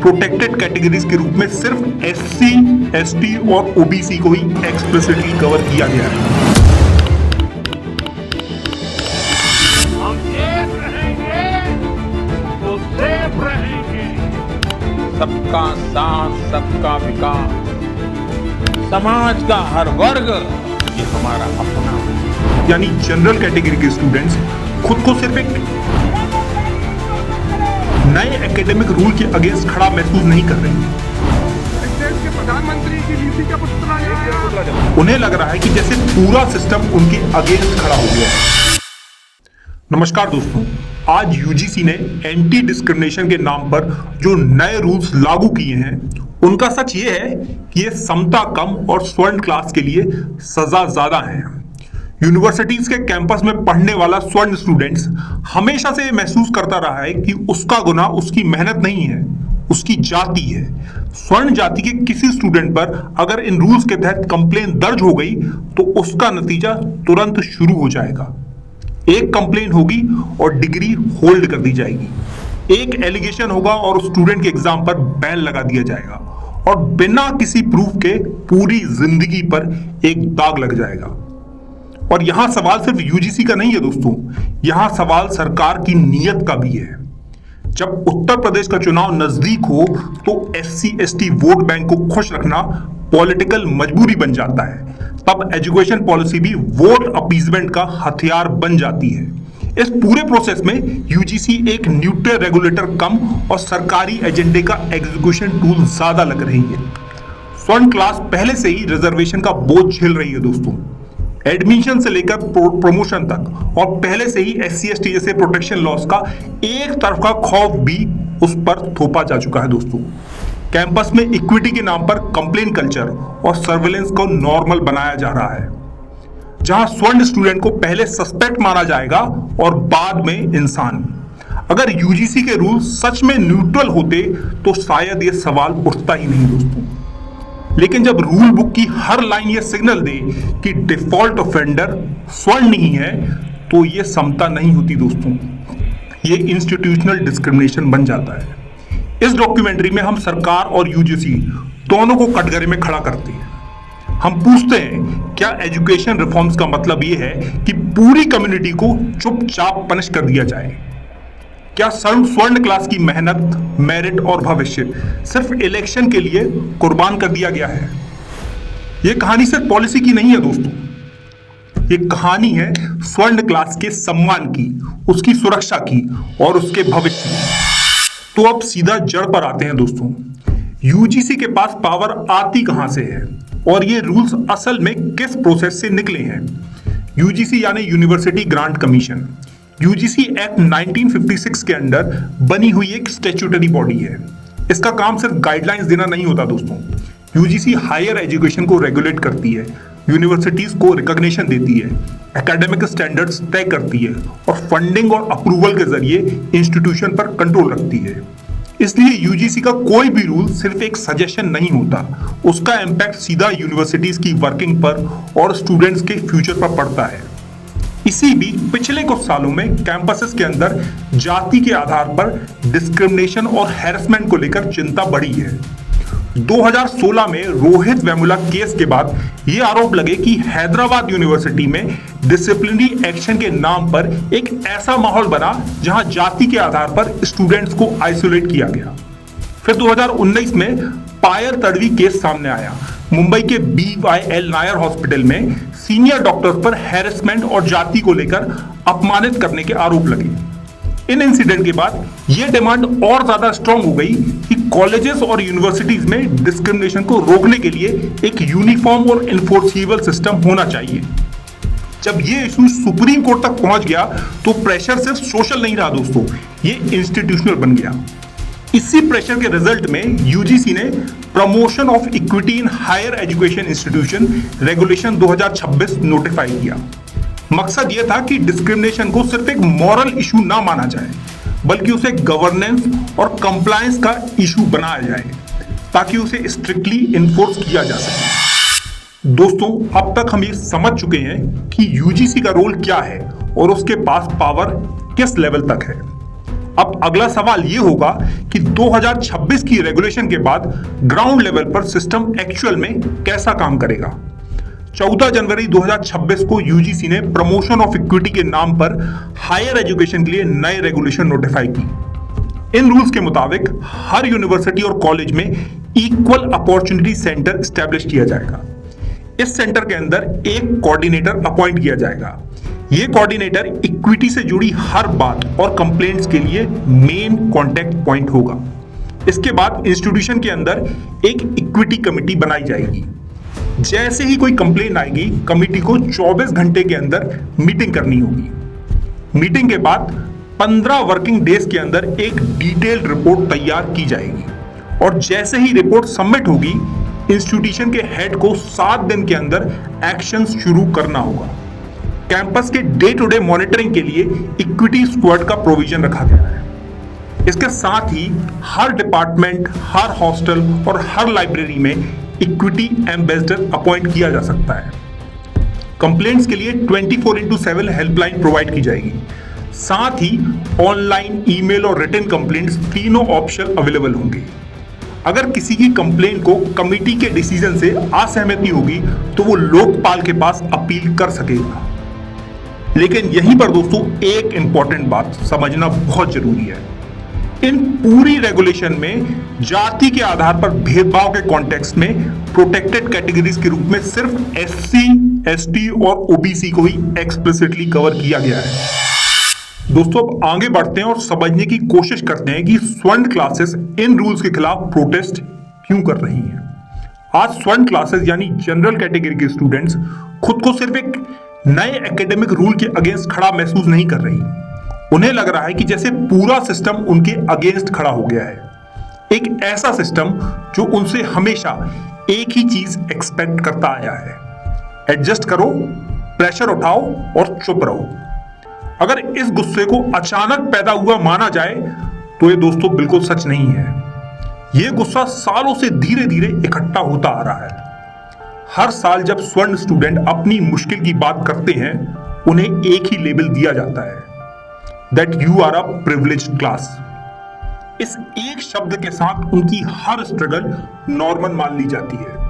Protected categories के रूप में सिर्फ एससी, एसटी और ओबीसी को ही एक्सप्लिसिटली कवर किया गया है। हम एक रहेंगे तो सेफ रहेंगे। सबका साथ, सबका विकास, समाज का हर वर्ग ये हमारा अपना। यानी जनरल कैटेगरी के स्टूडेंट्स खुद को सिर्फ एक नए एकेडमिक रूल के अगेंस्ट खड़ा महसूस नहीं कर रहे हैं। देश के प्रधानमंत्री की नीति का पुतला उन्हें लग रहा है कि जैसे पूरा सिस्टम उनके अगेंस्ट खड़ा हो गया है। नमस्कार दोस्तों, आज यूजीसी ने एंटी डिस्क्रिमिनेशन के नाम पर जो नए रूल्स लागू किए हैं उनका सच ये है कि ये समता कम और स्वर्ण क्लास के लिए सजा ज्यादा है। यूनिवर्सिटीज के कैंपस में पढ़ने वाला स्वर्ण स्टूडेंट्स हमेशा से महसूस करता रहा है कि उसका गुनाह उसकी मेहनत नहीं है, उसकी जाति है। स्वर्ण जाति के किसी स्टूडेंट पर अगर इन रूल्स के तहत कंप्लेन दर्ज हो गई तो उसका नतीजा तुरंत शुरू हो जाएगा। एक कंप्लेन होगी और डिग्री होल्ड कर दी जाएगी। एक एलिगेशन होगा और स्टूडेंट के एग्जाम पर बैन लगा दिया जाएगा और बिना किसी प्रूफ के पूरी जिंदगी पर एक दाग लग जाएगा। और यहां सवाल सिर्फ यूजीसी का नहीं है दोस्तों, यहां सवाल सरकार की नीयत का भी है। जब उत्तर प्रदेश का चुनाव नजदीक हो तो एससी एसटी वोट बैंक को खुश रखना पॉलिटिकल मजबूरी बन जाता है। तब एजुकेशन पॉलिसी भी वोट अपीजमेंट का हथियार बन जाती है। इस पूरे प्रोसेस में यूजीसी एक न्यूट्रल रेगुलेटर कम और सरकारी एजेंडे का एग्जीक्यूशन टूल ज्यादा लग रही है। स्वर्ण क्लास पहले से ही रिजर्वेशन का बोझ झेल रही है दोस्तों। एडमिशन से लेकर प्रमोशन तक और पहले से ही एससी एसटी जैसे प्रोटेक्शन लॉस का एक तरफा खौफ भी उस पर थोपा जा चुका है दोस्तों। कैंपस में इक्विटी के नाम पर कंप्लेन कल्चर और सर्विलेंस को नॉर्मल बनाया जा रहा है, जहां स्वर्ण स्टूडेंट को पहले सस्पेक्ट माना जाएगा और बाद में इंसान। अगर यूजीसी के रूल सच में न्यूट्रल होते तो शायद यह सवाल उठता ही नहीं दोस्तों। लेकिन जब रूल बुक की हर लाइन ये सिग्नल दे कि डिफॉल्ट ऑफेंडर स्वर्ण नहीं है तो ये समता नहीं होती दोस्तों, ये इंस्टीट्यूशनल डिस्क्रिमिनेशन बन जाता है। इस डॉक्यूमेंट्री में हम सरकार और यूजीसी दोनों को कटघरे में खड़ा करते हैं। हम पूछते हैं, क्या एजुकेशन रिफॉर्म्स का मतलब ये है कि पूरी कम्युनिटी को चुपचाप पनिश कर दिया जाए? क्या स्वर्ण क्लास की मेहनत, मेरिट और भविष्य सिर्फ इलेक्शन के लिए कुर्बान कर दिया गया है? यह कहानी सिर्फ पॉलिसी की नहीं है दोस्तों, ये कहानी है स्वर्ण क्लास के सम्मान की, उसकी सुरक्षा की और उसके भविष्य की। तो अब सीधा जड़ पर आते हैं दोस्तों। यूजीसी के पास पावर आती कहां से है और ये रूल्स असल में किस प्रोसेस से निकले हैं? यूजीसी यानी university grant commission, UGC act 1956 के अंडर बनी हुई एक स्टैट्यूटरी बॉडी है। इसका काम सिर्फ गाइडलाइंस देना नहीं होता दोस्तों। यूजीसी हायर एजुकेशन को रेगुलेट करती है, यूनिवर्सिटीज को रिकॉग्निशन देती है, एकेडमिक स्टैंडर्ड्स तय करती है और फंडिंग और अप्रूवल के जरिए इंस्टीट्यूशन पर कंट्रोल रखती है। इसलिए यूजीसी का कोई भी रूल सिर्फ एक सजेशन नहीं होता, उसका इम्पैक्ट सीधा यूनिवर्सिटीज की वर्किंग पर और स्टूडेंट्स के फ्यूचर पर पड़ता है। इसी बीच पिछले कुछ सालों में कैंपसेस के अंदर जाति के आधार पर डिस्क्रिमिनेशन और हैरेसमेंट को लेकर चिंता बढ़ी है। 2016 में रोहित वेमुला केस के बाद ये आरोप लगे कि हैदराबाद यूनिवर्सिटी में डिसिप्लिनरी एक्शन के नाम पर एक ऐसा माहौल बना जहां जाति के आधार पर स्टूडेंट्स को आइसोलेट किया गया। फिर 2019 में पायल तड़वी केस सामने आया। मुंबई के BYL नायर हॉस्पिटल में सीनियर डॉक्टर्स पर हैरेसमेंट और जाति को लेकर अपमानित करने के आरोप लगे। इन इंसिडेंट के बाद यह डिमांड और ज्यादा स्ट्रांग हो गई कि कॉलेजेस और यूनिवर्सिटीज में डिस्क्रिमिनेशन को रोकने के लिए एक यूनिफॉर्म और इन्फोर्सिबल सिस्टम होना चाहिए। जब ये इशू सुप्रीम कोर्ट तक पहुंच गया तो प्रेशर सिर्फ सोशल नहीं रहा दोस्तों, ये इंस्टीट्यूशनल बन गया। इसी प्रेशर के रिजल्ट में यूजीसी ने promotion of equity in higher education institution regulation 2026 notify किया। मकसद यह था कि डिस्क्रिमिनेशन को सिर्फ एक मॉरल इशू ना माना जाए, बल्कि उसे गवर्नेंस और कंप्लायंस का इशू बनाया जाए ताकि उसे स्ट्रिक्टली इन्फोर्स किया जा सके। दोस्तों, अब तक हम ये समझ चुके हैं कि यूजीसी का रोल क्या है और उसके पास पावर किस लेवल तक है। अब अगला सवाल यह होगा कि 2026 की रेगुलेशन के बाद ग्राउंड लेवल पर सिस्टम एक्चुअल में कैसा काम करेगा। 14 जनवरी 2026 को यूजीसी ने प्रमोशन ऑफ इक्विटी के नाम पर हायर एजुकेशन के लिए नए रेगुलेशन नोटिफाई की। इन रूल्स के मुताबिक हर यूनिवर्सिटी और कॉलेज में इक्वल अपॉर्चुनिटी सेंटर एस्टैब्लिश किया जाएगा। इस सेंटर के अंदर एक कोऑर्डिनेटर अपॉइंट किया जाएगा। यह कोऑर्डिनेटर इक्विटी से जुड़ी हर बात और कंप्लेंट्स के लिए मेन कांटेक्ट पॉइंट होगा। इसके बाद इंस्टीट्यूशन के अंदर एक इक्विटी कमेटी बनाई जाएगी। जैसे ही कोई कंप्लेंट आएगी, कमेटी को 24 घंटे के अंदर मीटिंग करनी होगी। मीटिंग के बाद 15 वर्किंग डेज के अंदर एक डिटेल्ड रिपोर्ट तैयार की जाएगी और जैसे ही रिपोर्ट सबमिट होगी, इंस्टीट्यूशन के हेड को 7 दिन के अंदर एक्शन शुरू करना होगा। कैंपस के डे टू डे मॉनिटरिंग के लिए इक्विटी स्क्वाड का प्रोविजन रखा गया है। इसके साथ ही हर डिपार्टमेंट, हर हॉस्टल और हर लाइब्रेरी में इक्विटी एम्बेसडर अपॉइंट किया जा सकता है। कंप्लेंट्स के लिए 24/7 हेल्पलाइन प्रोवाइड की जाएगी। साथ ही ऑनलाइन, ईमेल और रिटन कंप्लेंट्स तीनों ऑप्शन अवेलेबल होंगे। अगर किसी की कंप्लेंट को कमेटी के डिसीजन से असहमति होगी तो वो लोकपाल के पास अपील कर सकेगा। लेकिन यहीं पर दोस्तों एक इंपॉर्टेंट बात समझना बहुत जरूरी है। इन पूरी रेगुलेशन में जाति के आधार पर भेदभाव के कॉन्टेक्स्ट में प्रोटेक्टेड कैटेगरीज के रूप में सिर्फ एससी, एसटी और ओबीसी को ही एक्सप्लिसिटली कवर किया गया है। दोस्तों अब आगे बढ़ते हैं और समझने की कोशिश करते हैं कि स्वर्ण क्लासेस इन रूल्स के खिलाफ प्रोटेस्ट क्यों कर रही हैं। आज स्वर्ण क्लासेस यानी जनरल कैटेगरी के स्टूडेंट्स खुद को सिर्फ एक नए एकेडमिक रूल के अगेंस्ट खड़ा महसूस नहीं कर रही। उन्हें लग रहा है कि जैसे पूरा सिस्टम उनके अगेंस्ट खड़ा हो गया है, एक ऐसा सिस्टम जो उनसे हमेशा एक ही चीज एक्सपेक्ट करता आया है, एडजस्ट करो, प्रेशर उठाओ और चुप रहो। अगर इस गुस्से को अचानक पैदा हुआ माना जाए तो ये दोस्तों बिल्कुल सच नहीं है। यह गुस्सा सालों से धीरे धीरे इकट्ठा होता आ रहा है। हर साल जब स्वर्ण स्टूडेंट अपनी मुश्किल की बात करते हैं, उन्हें एक ही लेबल दिया जाता है, that you are a privileged class. इस एक शब्द के साथ उनकी हर स्ट्रगल नॉर्मल मान ली जाती है।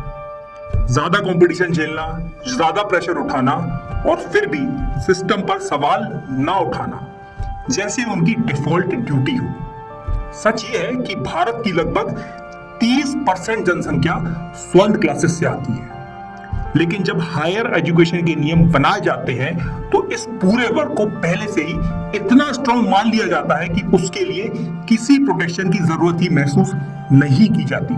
ज्यादा कंपटीशन झेलना, ज्यादा प्रेशर उठाना और फिर भी सिस्टम पर सवाल ना उठाना जैसे उनकी डिफॉल्ट ड्यूटी हो। सच ये है कि भारत की लगभग 30% जनसंख्या स्वर्ण क्लासेस से आती है, लेकिन जब हायर एजुकेशन के नियम बनाए जाते हैं तो इस पूरे वर्ग को पहले से ही इतना स्ट्रांग मान लिया जाता है कि उसके लिए किसी प्रोटेक्शन की जरूरत ही महसूस नहीं की जाती।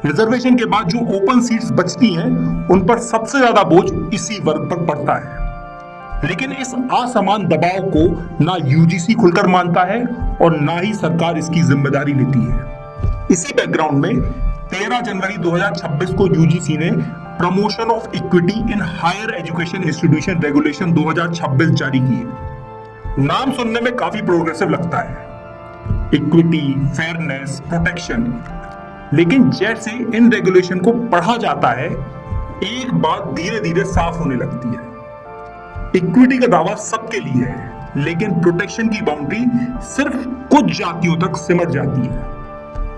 रिजर्वेशन के बाद जो ओपन सीट्स बचती हैं, उन पर सबसे ज्यादा बोझ इसी वर्ग पर पड़ता है। लेकिन इस असमान दबाव को ना यूजीसी खुलकर मानता है और ना ही सरकार इसकी जिम्मेदारी लेती है। इसी बैकग्राउंड में 13 जनवरी 2026 को यूजीसी ने promotion of equity in higher education institution regulation 2026 जारी की है। नाम सुनने में काफी प्रोग्रेसिव लगता है, इक्विटी, फेयरनेस, प्रोटेक्शन। लेकिन जैसे इन रेगुलेशन को पढ़ा जाता है, एक बात धीरे धीरे साफ होने लगती है। इक्विटी का दावा सबके लिए है, लेकिन प्रोटेक्शन की बाउंड्री सिर्फ कुछ जातियों तक सिमट जाती है।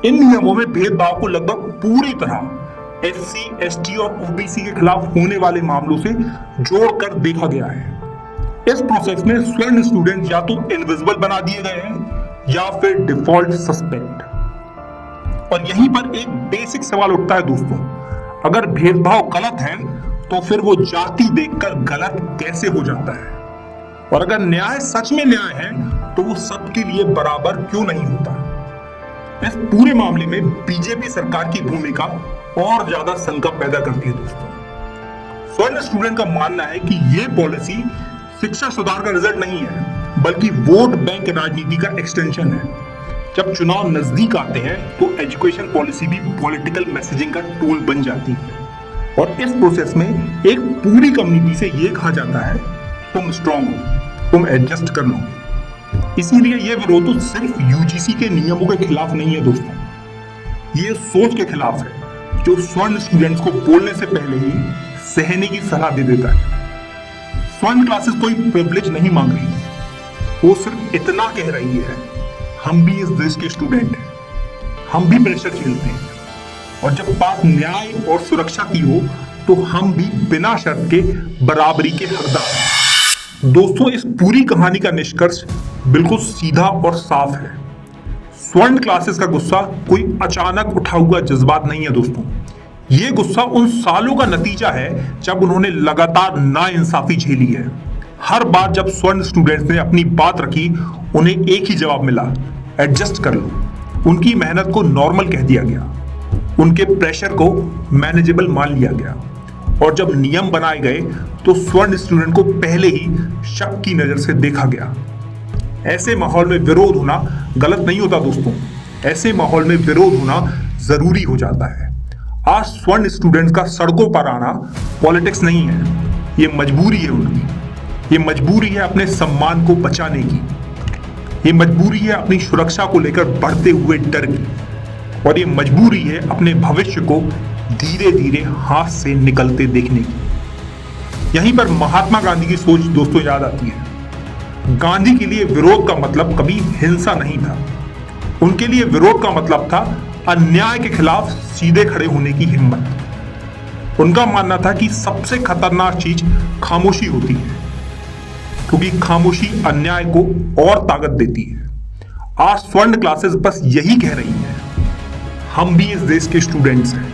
इन नियमों में भेदभाव को लगभग पूरी तरह एससी, एसटी और ओबीसी के खिलाफ होने वाले मामलों से जोड़कर देखा गया है। इस प्रोसेस में स्वर्ण स्टूडेंट या तो इनविजिबल बना दिए गए हैं या फिर डिफॉल्ट सस्पेक्ट। और यहीं पर एक बेसिक सवाल उठता है दोस्तों, अगर भेदभाव गलत है तो फिर वो जाति देखकर गलत कैसे हो जाता है? और अगर न्याय सच में न्याय है तो वो सबके लिए बराबर क्यों नहीं होता? इस पूरे मामले में बीजेपी सरकार की भूमिका और ज्यादा शंका पैदा करती है दोस्तों। स्वर्ण स्टूडेंट का मानना है कि ये पॉलिसी शिक्षा सुधार का रिजल्ट नहीं है, बल्कि वोट बैंक राजनीति का एक्सटेंशन है। जब चुनाव नजदीक आते हैं तो एजुकेशन पॉलिसी भी पॉलिटिकल मैसेजिंग का टूल बन जाती है और इस प्रोसेस में एक पूरी कम्युनिटी से ये कहा जाता है, तुम स्ट्रांग हो, तुम एडजस्ट कर लो। इसीलिए यह विरोध तो सिर्फ यूजीसी के नियमों के खिलाफ नहीं है दोस्तों, ये सोच के खिलाफ है जो स्वर्ण स्टूडेंट्स को बोलने से पहले ही सहने की सलाह दे देता है। स्वर्ण क्लासेस कोई प्रिविलेज नहीं मांग रही, वो सिर्फ इतना कह रही है, हम भी इस देश के स्टूडेंट हैं, हम भी प्रेशर झेलते हैं और जब बात न्याय और सुरक्षा की हो तो हम भी बिना शर्त के बराबरी के हकदार हैं। दोस्तों, इस पूरी कहानी का निष्कर्ष बिल्कुल सीधा और साफ है। स्वर्ण क्लासेस का गुस्सा कोई अचानक उठा हुआ जज्बात नहीं है दोस्तों, ये गुस्सा उन सालों का नतीजा है जब उन्होंने लगातार नाइंसाफी झेली है। हर बार जब स्वर्ण स्टूडेंट्स ने अपनी बात रखी, उन्हें एक ही जवाब मिला, एडजस्ट कर लो। उनकी मेहनत को नॉर्मल कह दिया गया, उनके प्रेशर को मैनेजेबल मान लिया गया और जब नियम बनाए गए तो स्वर्ण स्टूडेंट को पहले ही शक की नजर से देखा गया। ऐसे माहौल में विरोध होना गलत नहीं होता दोस्तों, ऐसे माहौल में विरोध होना जरूरी हो जाता है। आज स्वर्ण स्टूडेंट्स का सड़कों पर आना पॉलिटिक्स नहीं है, ये मजबूरी है उनकी। ये मजबूरी है अपने सम्मान को बचाने की, ये मजबूरी है अपनी सुरक्षा को लेकर बढ़ते हुए डर की, और ये मजबूरी है अपने भविष्य को धीरे धीरे हाथ से निकलते देखने की। यहीं पर महात्मा गांधी की सोच दोस्तों याद आती है। गांधी के लिए विरोध का मतलब कभी हिंसा नहीं था, उनके लिए विरोध का मतलब था अन्याय के खिलाफ सीधे खड़े होने की हिम्मत। उनका मानना था कि सबसे खतरनाक चीज खामोशी होती है, क्योंकि खामोशी अन्याय को और ताकत देती है। आज स्वर्ण क्लासेस बस यही कह रही है, हम भी इस देश के स्टूडेंट्स हैं,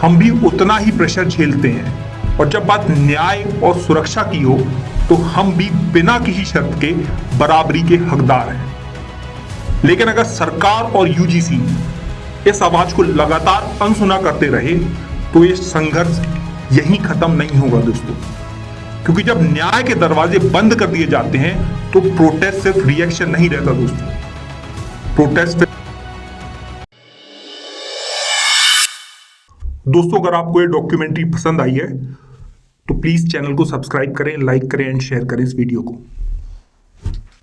हम भी उतना ही प्रेशर झेलते हैं और जब बात न्याय और सुरक्षा की हो तो हम भी बिना किसी शर्त के बराबरी के हकदार हैं। लेकिन अगर सरकार और यूजीसी इस आवाज को लगातार अनसुना करते रहे तो ये संघर्ष यहीं खत्म नहीं होगा दोस्तों, क्योंकि जब न्याय के दरवाजे बंद कर दिए जाते हैं तो प्रोटेस्ट सिर्फ रिएक्शन नहीं रहता दोस्तों, प्रोटेस्ट। दोस्तों, अगर आपको ये डॉक्यूमेंट्री पसंद आई है तो प्लीज चैनल को सब्सक्राइब करें, लाइक करें एंड शेयर करें इस वीडियो को।